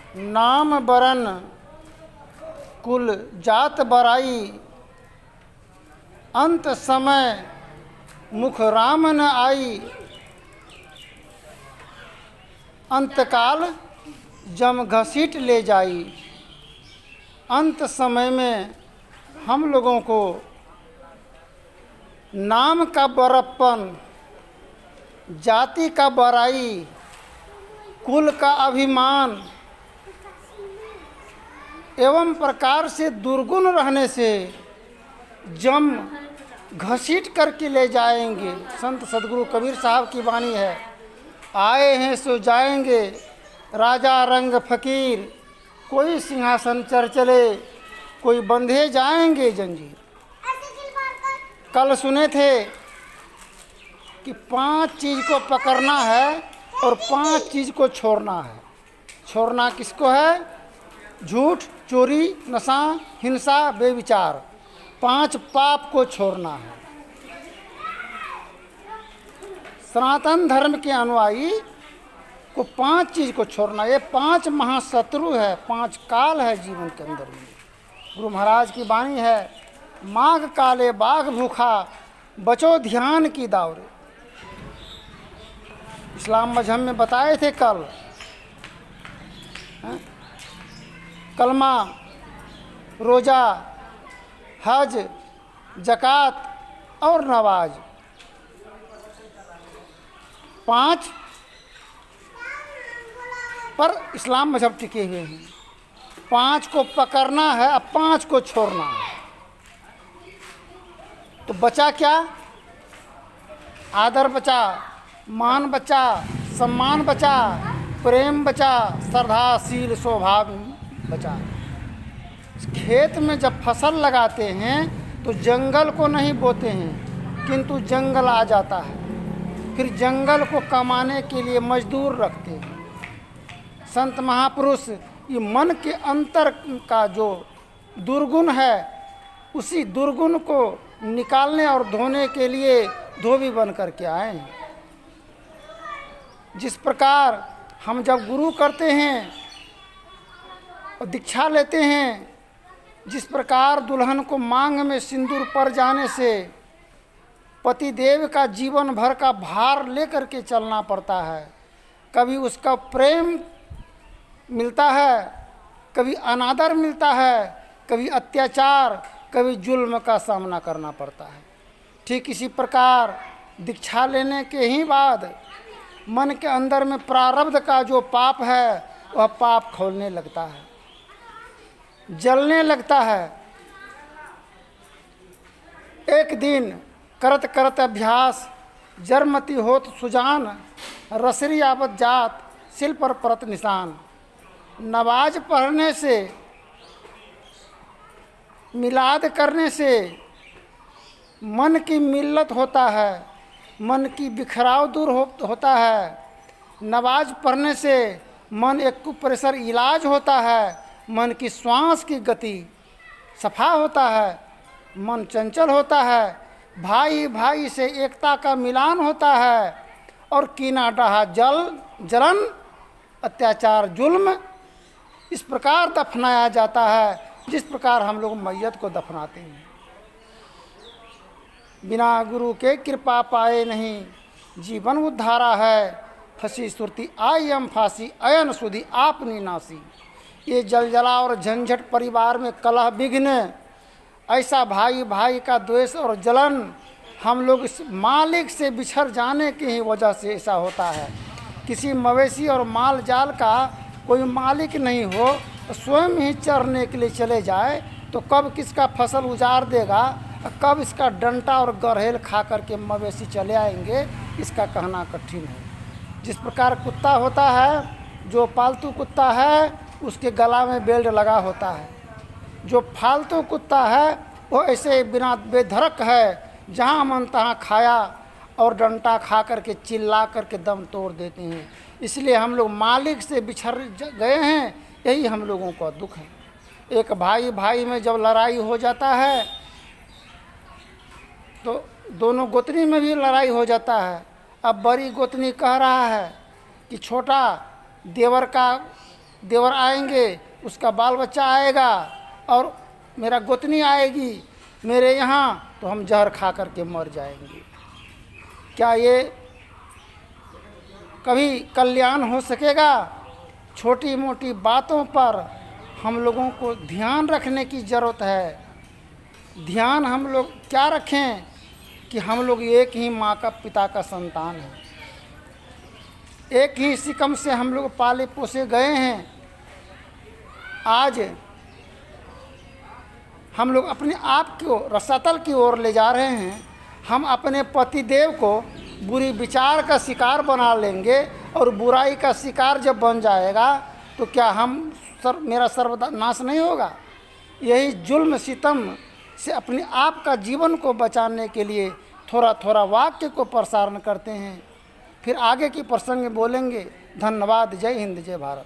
नाम बरन कुल जात बराई, अंत समय मुख राम न आई। अंतकाल जम घसीट ले जाई। अंत समय में हम लोगों को नाम का बड़प्पन, जाति का बड़ाई, कुल का अभिमान एवं प्रकार से दुर्गुण रहने से जम घसीट करके ले जाएंगे। संत सदगुरु कबीर साहब की वाणी है, आए हैं सो जाएंगे राजा रंग फकीर, कोई सिंहासन चढ़ चले, कोई बंधे जाएंगे जंजीर। कल सुने थे कि 5 चीज़ को पकड़ना है और 5 चीज़ को छोड़ना है। छोड़ना किसको है? झूठ, चोरी, नशा, हिंसा, बेविचार। 5 पाप को छोड़ना है। सनातन धर्म के अनुयायी को 5 चीज़ को छोड़ना। ये 5 महाशत्रु है, 5 काल है जीवन के अंदर में। गुरु महाराज की वाणी है, माघ काले बाघ भूखा, बचो ध्यान की दावरे। इस्लाम मजहब में बताए थे कल, कलमा, रोज़ा, हज, ज़कात और नवाज, 5 पर इस्लाम मजहब टिके हुए हैं। 5 को पकड़ना है, अब 5 को छोड़ना है। तो बचा क्या? आदर बचा, मान बचा, सम्मान बचा, प्रेम बचा, श्रद्धाशील स्वभाव बचा। खेत में जब फसल लगाते हैं तो जंगल को नहीं बोते हैं, किंतु जंगल आ जाता है। फिर जंगल को कमाने के लिए मजदूर रखते हैं। संत महापुरुष ये मन के अंतर का जो दुर्गुण है, उसी दुर्गुण को निकालने और धोने के लिए धोबी बन करके आए हैं। जिस प्रकार हम जब गुरु करते हैं और दीक्षा लेते हैं, जिस प्रकार दुल्हन को मांग में सिंदूर पड़ जाने से पति देव का जीवन भर का भार लेकर के चलना पड़ता है। कभी उसका प्रेम मिलता है, कभी अनादर मिलता है, कभी अत्याचार, कभी जुल्म का सामना करना पड़ता है। ठीक इसी प्रकार दीक्षा लेने के ही बाद मन के अंदर में प्रारब्ध का जो पाप है वह पाप खोलने लगता है, जलने लगता है। एक दिन करत करत अभ्यास, जरमती होत सुजान, रसरी आवत जात, सिल पर परत निशान। नमाज पढ़ने से, मिलाद करने से मन की मिल्लत होता है, मन की बिखराव दूर होता है। नमाज पढ़ने से मन एक्यूप्रेशर इलाज होता है, मन की श्वास की गति सफा होता है, मन चंचल होता है, भाई भाई से एकता का मिलान होता है और कीना डाहा जलन, अत्याचार, जुल्म इस प्रकार दफनाया जाता है जिस प्रकार हम लोग मैयत को दफनाते हैं। बिना गुरु के कृपा पाए नहीं जीवन उद्धारा है, फंसी सुरती आई हम फांसी, अयन सुधी आपनी नासी। ये जलजला और झंझट परिवार में कलह विघ्न, ऐसा भाई भाई का द्वेष और जलन हम लोग इस मालिक से बिछड़ जाने की ही वजह से ऐसा होता है। किसी मवेशी और माल जाल का कोई मालिक नहीं हो, स्वयं ही चरने के लिए चले जाए तो कब किसका फसल उजाड़ देगा, कब इसका डंटा और गरहेल खा करके मवेशी चले आएंगे, इसका कहना कठिन है। जिस प्रकार कुत्ता होता है, जो पालतू कुत्ता है उसके गला में बेल्ट लगा होता है। जो फालतू कुत्ता है वो ऐसे बिना बेधड़क है, जहाँ मन तहाँ खाया और डंटा खा करके चिल्ला करके दम तोड़ देते हैं। इसलिए हम लोग मालिक से बिछड़ गए हैं, यही हम लोगों का दुख है। एक भाई भाई में जब लड़ाई हो जाता है तो दोनों गोतनी में भी लड़ाई हो जाता है। अब बड़ी गोतनी कह रहा है कि छोटा देवर का देवर आएंगे, उसका बाल बच्चा आएगा और मेरा गोतनी आएगी मेरे यहाँ, तो हम जहर खा करके मर जाएंगे। क्या ये कभी कल्याण हो सकेगा? छोटी मोटी बातों पर हम लोगों को ध्यान रखने की ज़रूरत है। ध्यान हम लोग क्या रखें कि हम लोग एक ही माँ का पिता का संतान हैं, एक ही सिकम से हम लोग पाले पोसे गए हैं। आज हम लोग अपने आप को रसातल की ओर ले जा रहे हैं। हम अपने पतिदेव को बुरी विचार का शिकार बना लेंगे और बुराई का शिकार जब बन जाएगा तो क्या मेरा सर्वनाश नहीं होगा? यही जुल्म सितम से अपने आप का जीवन को बचाने के लिए थोड़ा थोड़ा वाक्य को प्रसारण करते हैं। फिर आगे की प्रसंग में बोलेंगे। धन्यवाद। जय हिंद, जय भारत।